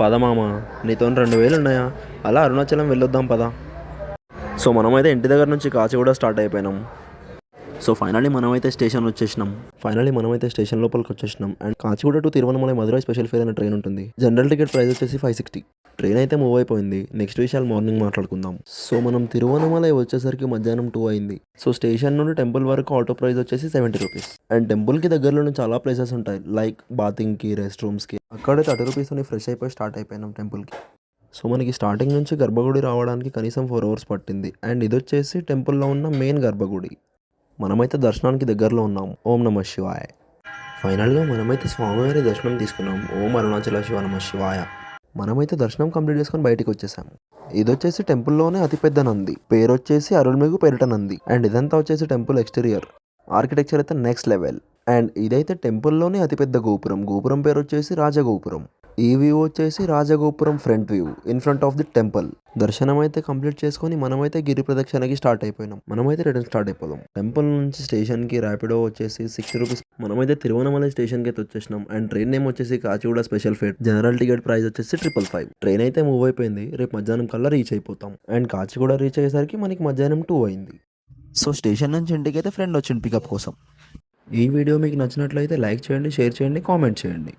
పద మామ, నీతో 2,000 ఉన్నాయా? అలా అరుణాచలం వెళ్ళొద్దాం పద. సో మనమైతే ఇంటి దగ్గర నుంచి కాచిగూడ స్టార్ట్ అయిపోయినాం. సో ఫైనల్లీ మనమైతే స్టేషన్ లోపలికి వచ్చేసినాం. And Kacheguda to Tiruvannamalai Madurai special fare అనే ట్రైన్ ఉంటుంది. జనరల్ టికెట్ ప్రైస్ వచ్చేసి 560. ట్రైన్ అయితే మూవ్ అయిపోయింది. నెక్స్ట్ విషయాలు మార్నింగ్ మాట్లాడుకుందాం. సో మనం తిరువనమలై వచ్చేసరికి మధ్యాహ్నం 2 అయింది. సో స్టేషన్ నుండి టెంపుల్ వరకు ఆటో ప్రైస్ వచ్చేసి 70 రూపీస్. అండ్ టెంపుల్కి దగ్గరలోనే చాలా ప్లేసెస్ ఉంటాయి, లైక్ బాతింగ్కి, రెస్ట్ రూమ్స్కి. అక్కడే 30 రూపీస్తోని ఫ్రెష్ అయిపోయి స్టార్ట్ అయిపోయినాం టెంపుల్కి. సో మనకి స్టార్టింగ్ నుంచి గర్భగుడి రావడానికి కనీసం 4 అవర్స్ పట్టింది. అండ్ ఇది వచ్చేసి టెంపుల్లో ఉన్న మెయిన్ గర్భగుడి. మనమైతే దర్శనానికి దగ్గరలో ఉన్నాం. ఓం నమ శివాయ. ఫైనల్గా మనమైతే స్వామివారి దర్శనం తీసుకున్నాం. ఓం అరుణాచల శివ నమ శివాయ. మనమైతే దర్శనం కంప్లీట్ చేసుకొని బయటికి వచ్చేసాము. ఇది వచ్చేసి టెంపుల్లోనే అతిపెద్ద నంది, పేరు వచ్చేసి అరుள்మిగు పెరట నంది. అండ్ ఇదంతా వచ్చేసి టెంపుల్ ఎక్స్టీరియర్. ఆర్కిటెక్చర్ అయితే నెక్స్ట్ లెవెల్. అండ్ ఇదైతే టెంపుల్లోనే అతిపెద్ద గోపురం. గోపురం పేరు వచ్చేసి రాజగోపురం. ఈ వ్యూ వచ్చేసి రాజగోపురం front view in front of the temple. దర్శనం అయితే కంప్లీట్ చేసుకొని మనమైతే గిరి ప్రదక్షిణకి స్టార్ట్ అయిపోయినాం. మనమైతే రిటర్న్ స్టార్ట్ అయిపోదాం. టెంపుల్ నుంచి స్టేషన్కి ర్యాపిడో వచ్చేసి 60 రూపీస్. మనమైతే తిరువనమలై స్టేషన్కి అయితే వచ్చేసినాం. అండ్ ట్రైన్ నేమ్ వచ్చేసి Kacheguda special fare. General ticket price వచ్చేసి 555. ట్రైన్ అయితే మూవ్ అయిపోయింది. రేపు మధ్యాహ్నం కల్లా రీచ్ అయిపోతాం. అండ్ కాచిగూడ రీచ్ అయ్యేసరికి మనకి మధ్యాహ్నం 2 అయింది. సో స్టేషన్ నుంచి ఇంటికి అయితే ఫ్రెండ్ వచ్చింది పికప్ కోసం. ఈ వీడియో మీకు నచ్చినట్లయితే లైక్ చేయండి, షేర్ చేయండి, కామెంట్ చేయండి.